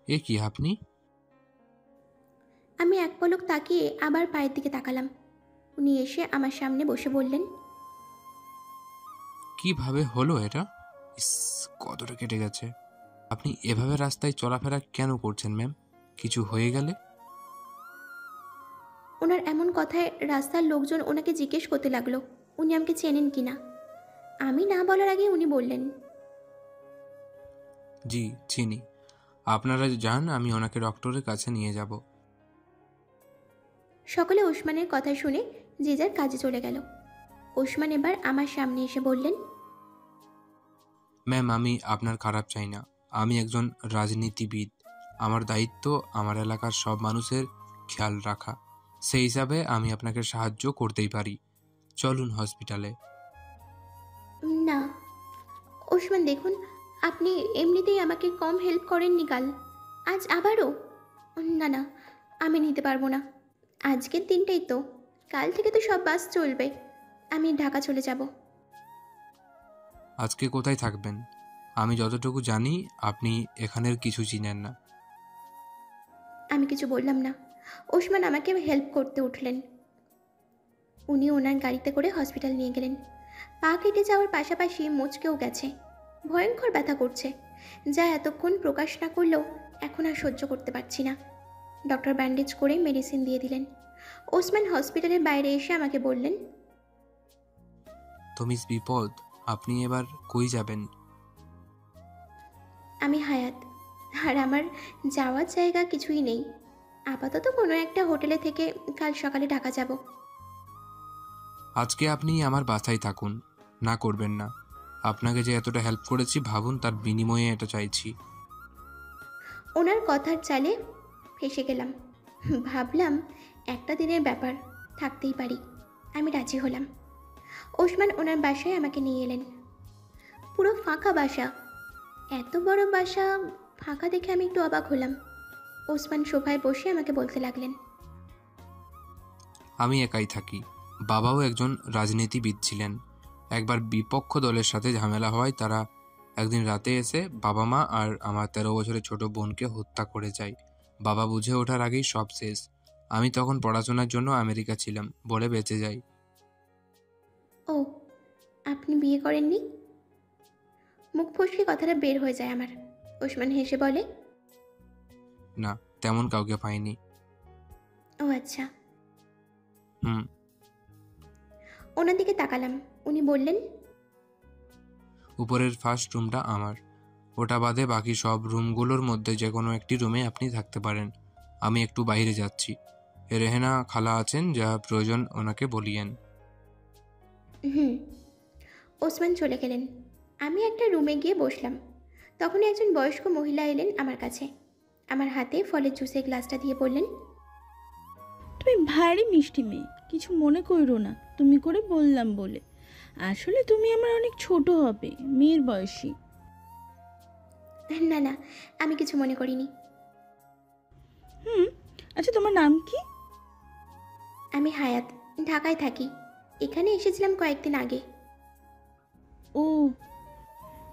এ কি আপনি? আমি এক পলক তাকিয়ে আবার পায়ের দিকে তাকালাম। উনি এসে আমার সামনে বসে বললেন, কিভাবে হলো এটা? ইস, কতটা কেটে গেছে। আপনি এভাবে রাস্তায় চলাফেরা কেন করছেন ম্যাম? কিছু হয়ে গেলে? ওনার এমন কথায় রাস্তার লোকজন ওনাকে জিজ্ঞেস করতে লাগলো উনি আমাকে চেনেন কিনা। আমি না বলার আগে উনি বললেন, জি, চিনি। আপনারা যান, আমি ওনাকে ডক্টরের কাছে নিয়ে যাব। সকলে ওসমানের কথা শুনে যে যার কাজে চলে গেল। ওসমান এবার আমার সামনে এসে বললেন, ম্যাম, আমি আপনার খারাপ চাই না। আমি একজন রাজনীতিবিদ। আমার দায়িত্ব আমার এলাকার সব মানুষের খেয়াল রাখা। সেই হিসাবে আমি আপনাকে সাহায্য করতেই পারি। চলুন হসপিটালে। না ওসমান দেখুন, আপনি এমনিতেই আমাকে কম হেল্প করেননি কাল, আজ আবারও। না না, আমি নিতে পারবো না। আজকের দিনটাই তো, কাল থেকে তো সব বাস চলবে। আমি ঢাকা চলে যাব। আজকে কোথায় থাকবেন? আমি যতটুকু জানি আপনি এখানের কিছু চিনেন না। আমি কিছু বললাম না। ওসমান আমাকে হেল্প করতে উঠলেন। উনি ওনার গাড়িতে করে হসপিটাল নিয়ে গেলেন। পা কেটে যাওয়ার পাশাপাশি মুচকেও গেছে, ভয়ঙ্কর ব্যথা করছে, যা এতক্ষণ প্রকাশ না করলেও এখন আর সহ্য করতে পারছি না। ডক্টর ব্যান্ডেজ করে মেডিসিন দিয়ে দিলেন। ওসমান হসপিটালের বাইরে এসে আমাকে বললেন, তো মিস বিপদ, আপনি এবার কই যাবেন? আমি হায়াত, আর আমার যাওয়ার জায়গা কিছুই নেই। আপাতত কোনো একটা হোটেলে থেকে কাল সকালে ঢাকা যাব। আজকে আপনি আমার বাসায় থাকুন। না করবেন না। আপনাকে যে এতটা হেল্প করেছি ভাবুন, তার বিনিময়ে এটা চাইছি। ওনার কথার চালে ফেঁসে গেলাম। ভাবলাম একটা দিনের ব্যাপার, থাকতেই পারি। আমি রাজি হলাম। ওসমান ওনার বাসায় আমাকে নিয়ে এলেন। পুরো ফাঁকা বাসা। এত বড় বাসা ফাঁকা দেখে আমি একটু অবাক হলাম। ওসমান সোফায় বসে আমাকে বলতে লাগলেন, আমি একাই থাকি। বাবাও একজন রাজনীতিবিদ ছিলেন। একবার বিপক্ষ দলের সাথে ঝামেলা হওয়ায় তারা একদিন রাতে এসে বাবা মা আর আমার 13 বছরের ছোট বোনকে হত্যা করে যায়। বাবা বুঝে ওঠার আগেই সব শেষ। আমি তখন পড়াশোনার জন্য আমেরিকা ছিলাম বলে বেঁচে যাই। ও, আপনি বিয়ে করেননি? মুখ ফসকে কথাটা বের হয়ে যায় আমার। ওসমান হেসে বলে, না, তেমন কাউকে পাইনি। ও আচ্ছা। হুম। ওনার দিকে তাকালাম। উনি বললেন, উপরের ফার্স্ট রুমটা আমার। ওটা বাদে বাকি সব রুমগুলোর মধ্যে যে কোনো একটি রুমে আপনি থাকতে পারেন। আমি একটু বাইরে যাচ্ছি। রেহেনা খালা আছেন, যা প্রয়োজন ওনাকে বলিয়েন। হুম। ওসমান চলে গেলেন। আমি একটা রুমে গিয়ে বসলাম। তখনই একজন বয়স্ক মহিলা এলেন আমার কাছে। আমার হাতে ফলের জুসের গ্লাসটা দিয়ে বললেন, তুমি ভারী মিষ্টি মেয়ে, কিছু মনে করো না, তুমি করে বললাম বলে। আসলে তুমি আমার অনেক ছোট হবে, মেয়ের বয়সী। না না, আমি কিছু মনে করিনি। হুম। আচ্ছা, তোমার নাম কি? আমি হায়াত, ঢাকায় থাকি। এখানে এসেছিলাম কয়েকদিন আগে। ও,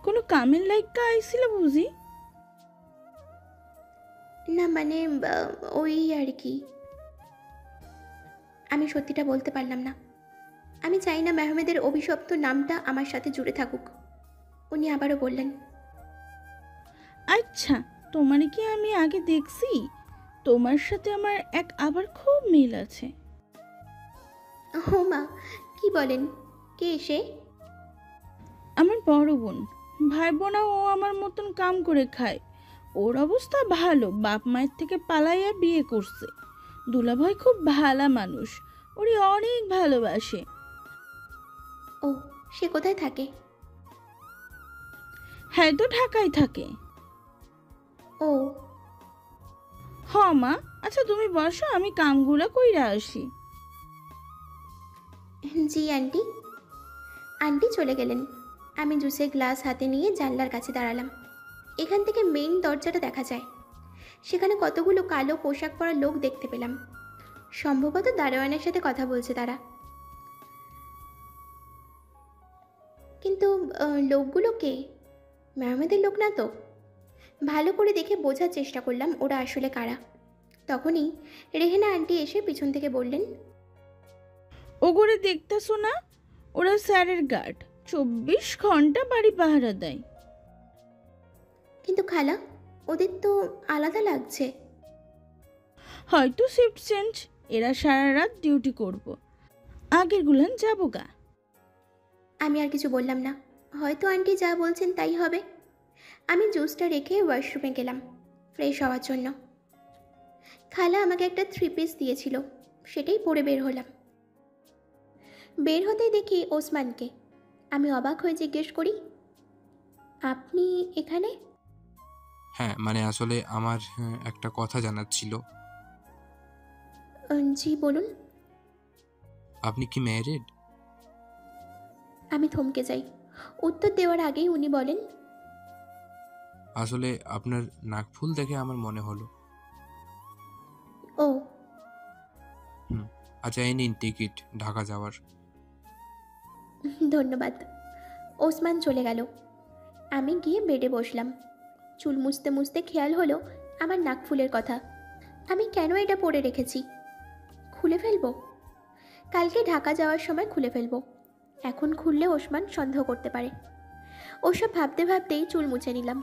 কোনো কামের লাইকা আইছিল বুঝি? না মানে ওই আর কি। আমি সত্যিটা বলতে পারলাম না। আমি চাই না মেহমেদের অভিশপ্ত নামটা আমার সাথে জুড়ে থাকুক। উনি আবারও বললেন, আচ্ছা, তোমার কি আমি আগে দেখছি? তোমার সাথে আমার এক আবার খুব মিল আছে। ও মা, কি বলেন? কে এসে? আমার বড় বোন। ভাই বোনা ও আমার মতন কাম করে খায়। ওর অবস্থা ভালো, বাপ মায়ের থেকে পালাইয়া বিয়ে করছে। দুলাভাই খুব ভালা মানুষ, ওরে অনেক ভালোবাসে। ও, সে কোথায় থাকে? হ্যাঁ, তো ঢাকায় থাকে। ও, হ মা, আচ্ছা তুমি বসো, আমি কামগুলো কইরা আসি। জি আন্টি। আন্টি চলে গেলেন। আমি জুসের গ্লাস হাতে নিয়ে জানলার কাছে দাঁড়ালাম। এখান থেকে মেইন দরজাটা দেখা যায়। সেখানে কতগুলো কালো পোশাক পরা লোক দেখতে পেলাম। সম্ভবত দারোয়ানের সাথে কথা বলছে তারা। কিন্তু লোকগুলো কে? মেহমেদের লোক না তো? ভালো করে দেখে বোঝার চেষ্টা করলাম ওরা আসলে কারা। তখনই রেহেনা আন্টি এসে পিছন থেকে বললেন, ওগরে দেখতেছো না, ওরা স্যারের গার্ড, 24 ঘন্টা বাড়ি পাহারা দেয়। কিন্তু খালা, ওদের তো আলাদা লাগছে। হয়তো শিফট চেঞ্জ, এরা সারা রাত ডিউটি করব, আগের গুলান যাবো গা। আমি আর কিছু বললাম না, হয়তো আন্টি যা বলছেন তাই হবে। আমি জুসটা রেখে ওয়াশরুমে গেলাম ফ্রেশ হওয়ার জন্য। খালা আমাকে একটা 3 পিস দিয়েছিল, সেটাই পরে বের হলাম। বের হতেই দেখি ওসমানকে। আমি অবাক হয়ে জিজ্ঞেস করি, আপনি এখানে? হ্যাঁ, মানে আসলে আমার একটা কথা জানার ছিল। জি বলুন। আপনি কি ম্যারিড? আমি থমকে যাই। উত্তর দেওয়ার আগেই উনি বলেন, আসলে আপনার নাকফুল দেখে আমার মনে হলো। ও। হুম। আচ্ছা, এই নিন টিকিট ঢাকা যাওয়ার। ধন্যবাদ। ওসমান চলে গেল। আমি গিয়ে বেডে বসলাম। চুল মুছতে মুছতে খেয়াল হলো আমার নাকফুলের কথা। আমি কেন এটা পরে রেখেছি? খুলে ফেলবো? কালকে ঢাকা যাওয়ার সময় খুলে ফেলবো। এখন খুললে ওসমান সন্দেহ করতে পারে। ওসব ভাবতে ভাবতেই চুল মুছে নিলাম।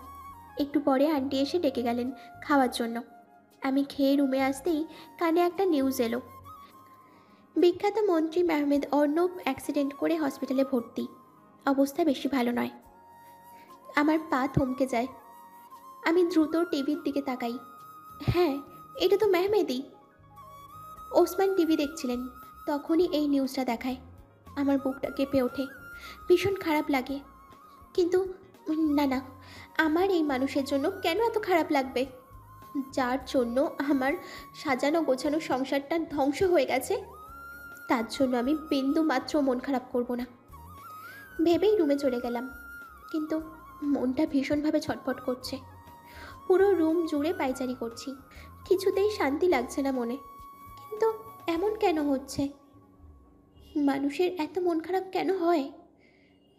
একটু পরে আন্টি এসে ডেকে গেলেন খাওয়ার জন্য। আমি খেয়ে রুমে আসতেই কানে একটা নিউজ এলো। বিখ্যাত মন্ত্রী মেহমেদ অর্ণব অ্যাক্সিডেন্ট করে হসপিটালে ভর্তি, অবস্থা বেশি ভালো নয়। আমার পা থমকে যায়। আমি দ্রুত টিভির দিকে তাকাই। হ্যাঁ, এটা তো মেহমেদই। ওসমান টিভি দেখছিলেন, তখনই এই নিউজটা দেখায়। আমার বুকটা কেঁপে ওঠে, ভীষণ খারাপ লাগে। কিন্তু না না, আমার এই মানুষের জন্য কেন এত খারাপ লাগবে, যার জন্য আমার সাজানো গোছানো সংসারটা ধ্বংস হয়ে গেছে? তার জন্য আমি বিন্দু মাত্র মন খারাপ করব না ভেবেই রুমে চলে গেলাম। কিন্তু মনটা ভীষণভাবে ছটফট করছে। পুরো রুম জুড়ে পায়চারি করছি, কিছুতেই শান্তি লাগছে না মনে। কিন্তু এমন কেন হচ্ছে? মানুষের এত মন খারাপ কেন হয়?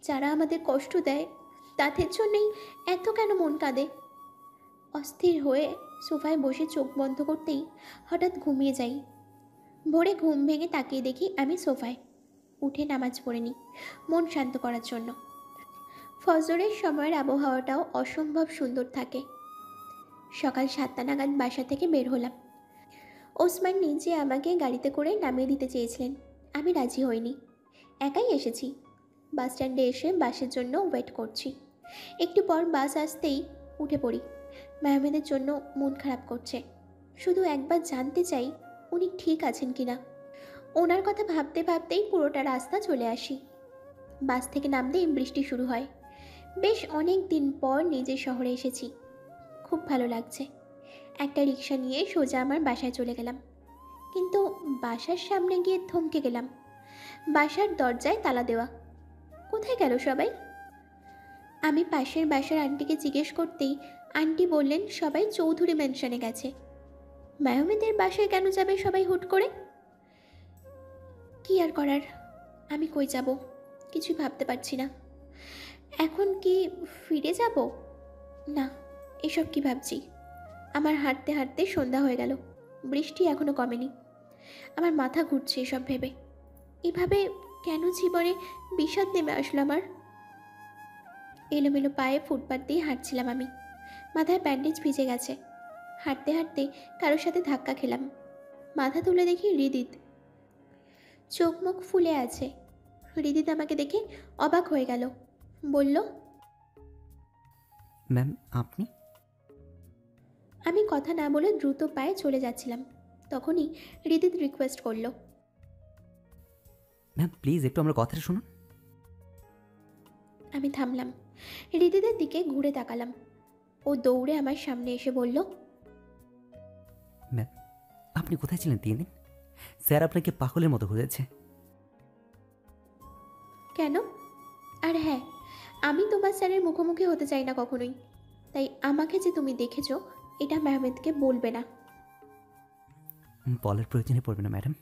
যারা আমাদের কষ্ট দেয় তাদের জন্যই এত কেন মন কাঁদে? অস্থির হয়ে সোফায় বসে চোখ বন্ধ করতেই হঠাৎ ঘুমিয়ে যাই। ভোরে ঘুম ভেঙে তাকিয়ে দেখি আমি সোফায়। উঠে নামাজ পড়ে নিই মন শান্ত করার জন্য। ফজরের সময়ের আবহাওয়াটাও অসম্ভব সুন্দর থাকে। সকাল 7টা নাগাদ বাসা থেকে বের হলাম। ওসমান নিজে আমাকে গাড়িতে করে নামিয়ে দিতে চেয়েছিলেন, আমি রাজি হইনি। একাই এসেছি। বাস স্ট্যান্ডে এসে বাসের জন্য ওয়েট করছি। একটু পর বাস আসতেই উঠে পড়ি। মেহমেদের জন্য মন খারাপ করছে। শুধু একবার জানতে চাই উনি ঠিক আছেন কিনা। ওনার কথা ভাবতে ভাবতেই পুরোটা রাস্তা চলে আসি। বাস থেকে নামতেই বৃষ্টি শুরু হয়। বেশ অনেক দিন পর নিজের শহরে এসেছি, খুব ভালো লাগছে। একটা রিক্সা নিয়ে সোজা আমার বাসায় চলে গেলাম। কিন্তু বাসার সামনে গিয়ে থমকে গেলাম। বাসার দরজায় তালা দেওয়া। কোথায় গেল সবাই? আমি পাশের বাসার আন্টিকে জিজ্ঞেস করতেই আন্টি বললেন সবাই চৌধুরী ম্যানশনে গেছে। মেহমেদের বাসায় কেন যাবে সবাই হুট করে? কি আর করার, আমি কই যাব কিছু ভাবতে পারছি না। এখন কি ফিরে যাব? না, এসব কি ভাবছি। আমার হাঁটতে হাঁটতে সন্ধ্যা হয়ে গেল। বৃষ্টি এখনো কমেনি। আমার মাথা ঘুরছে এসব ভেবে। এভাবে কেন জীবনে বিষাদ নেমে আসলো আমার? এলোমেলো পায়ে ফুটপাত দিয়ে হাঁটছিলাম আমি। মাথায় ব্যান্ডেজ ভিজে গেছে। হাঁটতে হাঁটতে কারোর সাথে ধাক্কা খেলাম। মাথা তুলে দেখি হৃদিত। চোখ মুখ ফুলে আছে। হৃদিত আমাকে দেখে অবাক হয়ে গেল। বলল, ম্যাম আপনি? আমি কথা না বলে দ্রুত পায়ে চলে যাচ্ছিলাম। তখনই হৃদিত রিকোয়েস্ট করলো, ম্যাম প্লিজ একটু আমার কথাটা শুনুন। আমি থামলাম। হৃদিতের দিকে ঘুরে তাকালাম। ও দৌড়ে আমার সামনে এসে বলল, ম্যাম আপনি কোথায় ছিলেন 3 দিন? স্যার আপনাকে পাগলের মতো খুঁজেছে। কেন? আর হ্যাঁ, আমি তোমার স্যারের মুখোমুখি হতে চাই না কখনোই। তাই আমাকে যে তুমি দেখেছো এটা মেহমেদকে বলবে না। বলার প্রয়োজনে পড়বে না ম্যাডাম।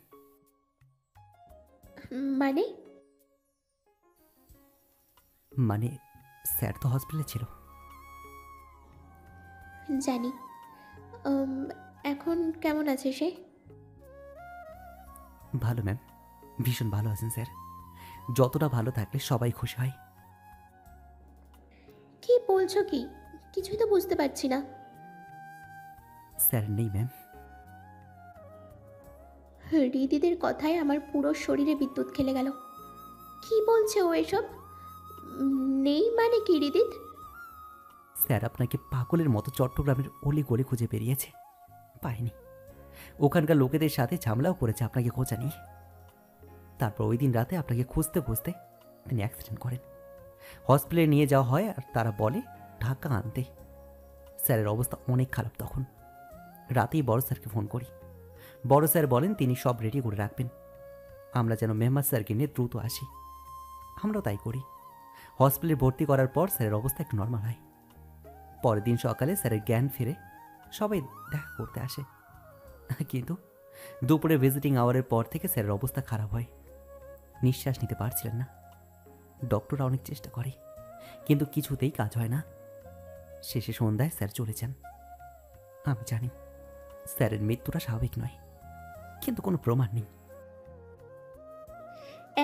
মানে? মানে স্যার তো হসপিটালে ছিল। জানি। উম, এখন কেমন আছে সে? ভালো ম্যাম, ভীষণ ভালো আছেন স্যার। যতটা ভালো থাকলে সবাই খুশি হয়। কি বলছো কি? কিছুই তো বুঝতে পারছি না। স্যার নেই ম্যাম। রিদিদের কথায় আমার পুরো শরীরে বিদ্যুৎ খেলে গেল। কি বলছে ও এসব? নেই মানে কি রিদিত? স্যার আপনাকে পাগলের মতো চট্টগ্রামের অলি গলি খুঁজে বেরিয়েছে, পায়নি। ওখানকার লোকেদের সাথে ঝামেলাও করেছে আপনাকে খোঁজা নিয়ে। তারপর ওই দিন রাতে আপনাকে খুঁজতে খুঁজতে তিনি অ্যাক্সিডেন্ট করেন। হসপিটালে নিয়ে যাওয়া হয় আর তারা বলে ঢাকা আনতে। স্যারের অবস্থা অনেক খারাপ তখন। রাতেই বড় স্যারকে ফোন করি। বড় স্যার বলেন তিনি সব রেডি করে রাখবেন, আমরা যেন মেহমাদ স্যারকে নিয়ে দ্রুত আসি। আমরাও তাই করি। হসপিটালে ভর্তি করার পর স্যারের অবস্থা একটু নর্মাল হয়। পরের দিন সকালে স্যারের জ্ঞান ফিরে, সবাই দেখা করতে আসে। কিন্তু দুপুরে ভিজিটিং আওয়ারের পর থেকে স্যারের অবস্থা খারাপ হয়। নিঃশ্বাস নিতে পারছিলেন না। ডক্টররা অনেক চেষ্টা করে, কিন্তু কিছুতেই কাজ হয় না। শেষে সন্ধ্যায় স্যার চলে যান। আমি জানি স্যারের মৃত্যুটা স্বাভাবিক নয়, কিন্তু কোনো প্রমাণ নেই।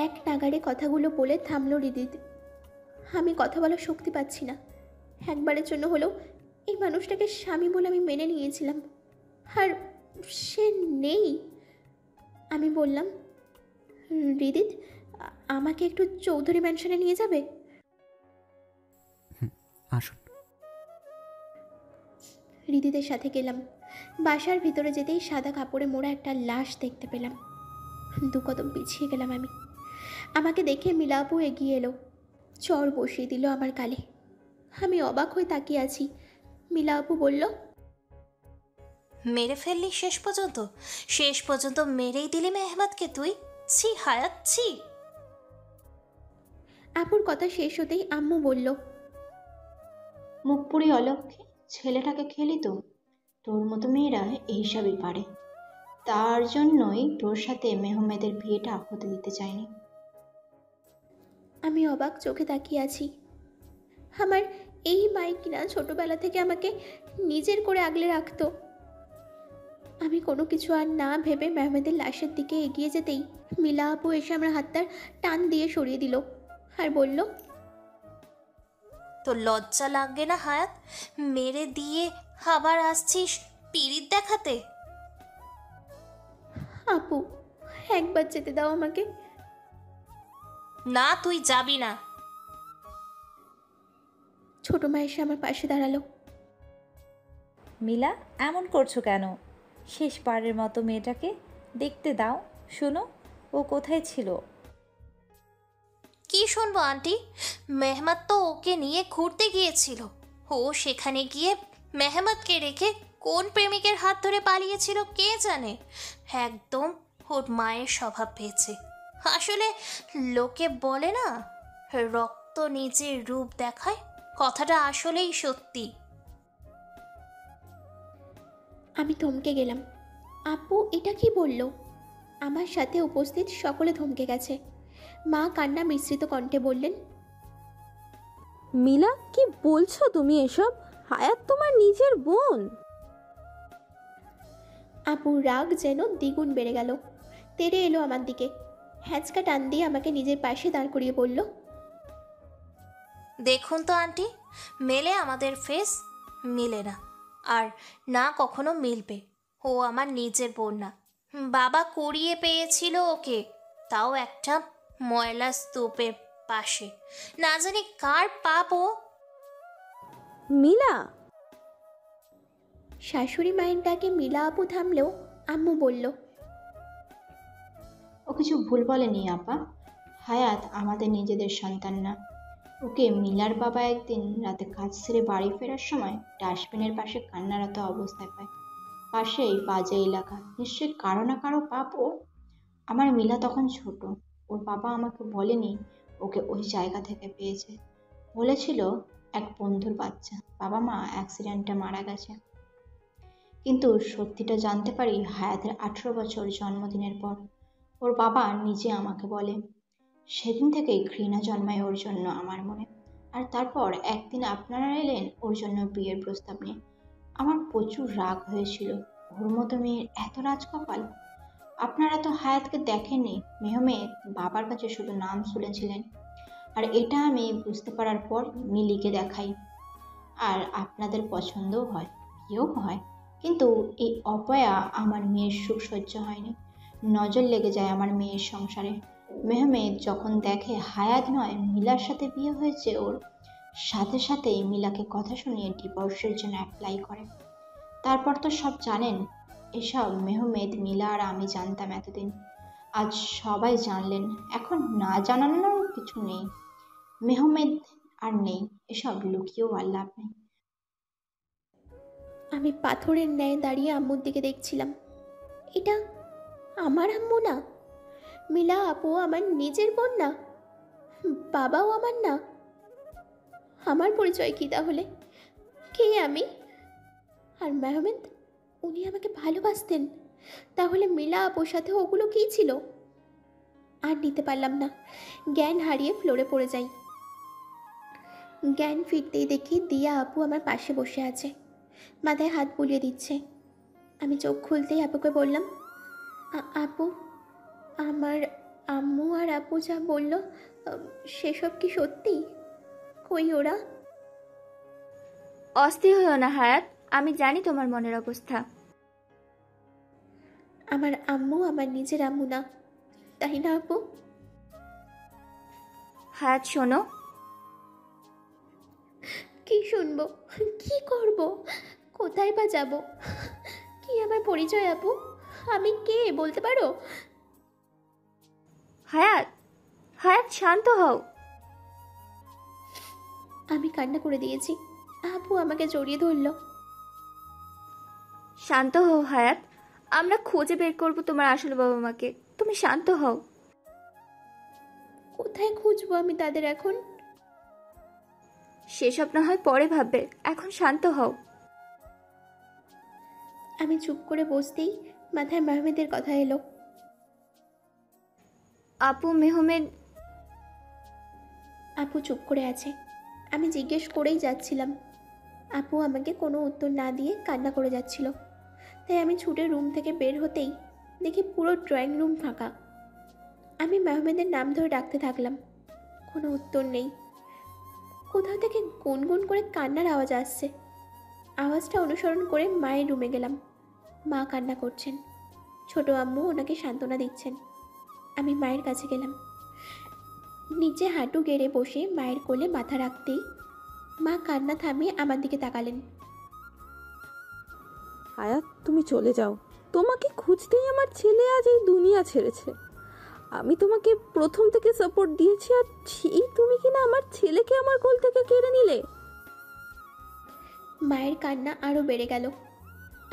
এক নাগাড়ে কথাগুলো বলে থামলো রিদিত। আমি কথা বলার শক্তি পাচ্ছি না। একবারের জন্য হলেও এই মানুষটাকে স্বামী বলে আমি মেনে নিয়েছিলাম, আর সে নেই। আমি বললাম, রিদিত, আমাকে একটু চৌধুরী ম্যানশনে নিয়ে যাবে? আসুন। রিদিদের সাথে গেলাম। বাসার ভিতরে যেতেই সাদা কাপড়ে মোড়া একটা লাশ দেখতে পেলাম। দু কদম পিছিয়ে গেলাম আমি। আমাকে দেখে মিলা আপু এগিয়ে এলো, চর বসিয়ে দিল আমার গালে। আমি অবাক হয়ে তাকিয়ে আছি। মিলা আপু বলল, মেরে ফেললি শেষ পর্যন্ত? শেষ পর্যন্ত মেরেই দিলি মেহমাদকে তুই? ছি হায়াত, ছি। আপুর কথা শেষ হতেই আম্মু বলল, মুখ পুরি অলক্ষে ছেলেটাকে খেলি তো। তোর মতো মেয়েরা এইসবই পারে। তার জন্যই তোর সাথে মেহমেদের বিয়েটা হতে দিতে চাইনি। আমি অবাক চোখে তাকিয়ে আছি। আমার এই মাই কিনা ছোটবেলা থেকে আমাকে নিজের করে আগলে রাখতো। আমি কোনো কিছু আর না ভেবে মেহমেদের লাশের দিকে এগিয়ে যেতেই মিলা আপু এসে আমার হাতটা টান দিয়ে সরিয়ে দিল আর বলল, তোর লজ্জা লাগে না হায়াত? মেরে দিয়ে আবার আসছিস পিরিত দেখাতে? আপু, একবার যেতে দাও আমাকে। না, তুই যাবি না। ছোট মা এসে আমার পাশে দাঁড়ালো। মিলা, এমন করছো কেন? শেষবারের মতো মেয়েটাকে দেখতে দাও। শোনো, ও কোথায় ছিল? কি শুনবো আন্টি? মেহমাদ তো ওকে নিয়ে ঘুরতে গিয়েছিল। ও সেখানে গিয়ে মেহমাদকে রেখে কোন প্রেমিকের হাত ধরে পালিয়েছিল কে জানে। একদম ওর মায়ের স্বভাব পেয়েছে। আসলে লোকে বলে না, রক্ত নিজের রূপ দেখায়, কথাটা আসলেই সত্যি। আমি থমকে গেলাম। আপু এটা কি বলল? আমার সাথে উপস্থিত সকলে থমকে গেছে। মা কান্না মিশ্রিত কণ্ঠে বললেন, মিলা, কি বলছো তুমি এসব? হায়াত তোমার নিজের বোন। আপুর রাগ যেন দ্বিগুণ বেড়ে গেল। তেড়ে এলো আমার দিকে, হ্যাঁচকা টান দিয়ে আমাকে নিজের পাশে দাঁড় করিয়ে বলল, দেখুন তো আন্টি, মেলে আমাদের ফেস মিলে না, আর না কখনো মিলবে। ও আমার নিজের বোন না। বাবা কুড়িয়ে পেয়েছিল ওকে, তাও একটা ময়লা স্তূপের পাশে। না জানি কার পাপ ও। মিলা, শাশুড়ি মায়ের ডাকে মিলা আপু থামলেও আম্মু বলল, ও কিছু ভুল বলেনি আপা। হায়াত আমাদের নিজেদের সন্তান না। ওকে মিলার বাবা একদিন রাতে কাজ সেরে বাড়ি ফেরার সময় ডাস্টবিনের পাশে কান্নারত অবস্থায় পায়। পাশেই বাজে এলাকা, নিশ্চয়ই কারো না কারো পাপ ও। আমার মিলা তখন ছোট, ওর বাবা আমাকে বলেনি ওকে ওই জায়গা থেকে পেয়েছে। বলেছিল এক বন্ধুর বাচ্চা, বাবা মা অ্যাক্সিডেন্টে মারা গেছে। কিন্তু সত্যিটা জানতে পারি হায়াতের 18 বছর জন্মদিনের পর। ওর বাবা নিজে আমাকে বলে। সেদিন থেকেই ঘৃণা জন্মায় ওর জন্য আমার মনে। আর তারপর একদিন আপনারা এলেন ওর জন্য বিয়ের প্রস্তাব নিয়ে। আমার প্রচুর রাগ হয়েছিল। ওর মতো মেয়ের এত রাজকপাল। আপনারা তো হায়াতকে দেখেননি, মেহমেদ বাবার কাছে শুধু নাম শুনেছিলেন। আর এটা আমি বুঝতে পারার পর মিলিকে দেখাই, আর আপনাদের পছন্দও হয়, বিয়েও হয়। কিন্তু এই অপয়া আমার মেয়ের সুখ সহ্য হয়নি। নজর লেগে যায় আমার মেয়ের সংসারে। মেহমেদ যখন দেখে হায়াত নয় মিলার সাথে বিয়ে হয়েছে ওর, সাথে সাথেই মিলাকে কথা শুনিয়ে ডিভোর্সের জন্য অ্যাপ্লাই করে। তারপর তো সব জানেন। এসব মেহমেদ, মিলা আর আমি জানতাম এতদিন, আজ সবাই জানলেন। এখন না জানানোর কিছু নেই, মেহমেদ আর নেই, এসব লুকিয়েও আর লাভ নেই। আমি পাথরের ন্যায় দাঁড়িয়ে আম্মুর দিকে দেখছিলাম। এটা আমার আম্মু না। মিলা আপু আমার নিজের বোন না, বাবাও আমার না। আমার পরিচয় কি তাহলে? কে আমি? আর মেহমেদ, উনি আমাকে ভালোবাসতেন, তাহলে মিলা আপুর সাথে ওগুলো কী ছিল? আর নিতে পারলাম না, জ্ঞান হারিয়ে ফ্লোরে পড়ে যাই। জ্ঞান ফিরতেই দেখি দিয়া আপু আমার পাশে বসে আছে, মাথায় হাত বুলিয়ে দিচ্ছে। আমি চোখ খুলতেই আপুকে বললাম, আপু, আমার আম্মু আর আপু যা বলল সেসব কি সত্যি? কই ওরা? অস্থির হইও না হায়াত, আমি জানি তোমার মনের অবস্থা। আমার আম্মু আমার নিজের আম্মু না, তাই না আপু? হায়াত শোনো। কি শুনবো? কি করব? কোথায় বা যাব? কি আমার পরিচয় আপু? আমি কে বলতে পারো? হায়াত, হায়াত শান্ত হও। আমি কান্না করে দিয়েছি। আপু আমাকে জড়িয়ে ধরলো। শান্ত হও হায়াত, আমরা খুঁজে বের করব তোমার আসল বাবা মাকে। তুমি শান্ত হও। কোথায় খুঁজবো আমি তাদের এখন? সেসব না হয় পরে ভাববে, এখন শান্ত হও। আমি চুপ করে বসতেই মাথায় মেহমেদের কথা এলো। আপু, মেহমেদ। আপু চুপ করে আছে। আমি জিজ্ঞেস করেই যাচ্ছিলাম। আপু আমাকে কোনো উত্তর না দিয়ে কান্না করে যাচ্ছিল। তাই আমি ছুটে রুম থেকে বের হতেই দেখি পুরো ড্রয়িং রুম ফাঁকা। আমি মেহমেদের নাম ধরে ডাকতে থাকলাম, কোনো উত্তর নেই। কোথাও থেকে গুনগুন করে কান্নার আওয়াজ আসছে। আওয়াজটা অনুসরণ করে মায়ের রুমে গেলাম। মা কান্না করছেন, ছোট আম্মু ওনাকে সান্ত্বনা দিচ্ছেন। আমি মায়ের কাছে গেলাম। নিচে হাঁটু গেড়ে বসে মায়ের কোলে মাথা রাখতেই মা কান্না থামিয়ে আমার দিকে তাকালেন। হায়াত, তুমি চলে যাও। তোমাকে খুঁজতেই আমার ছেলে আজ এই দুনিয়া ছেড়েছে। আমি তোমাকে প্রথম থেকে সাপোর্ট দিয়েছি, আর সেই তুমি কিনা আমার ছেলেকে আমার কোল থেকে কেড়ে নিলে। মায়ের কান্না আরও বেড়ে গেল।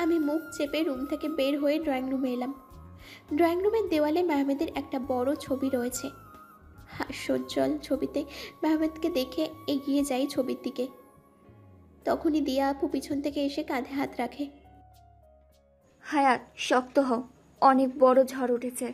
আমি মুখ চেপে রুম থেকে বের হয়ে ড্রয়িং রুমে এলাম। ড্রয়িং রুমের দেওয়ালে মেহমেদের একটা বড় ছবি রয়েছে। হাস্যোজ্জ্বল ছবিতে মেহমেদকে দেখে এগিয়ে যাই ছবির দিকে। তখনই দিয়া আপু পিছন থেকে এসে কাঁধে হাত রাখে। হায়াত, শক্ত হও, অনেক বড় ঝড় উঠেছে।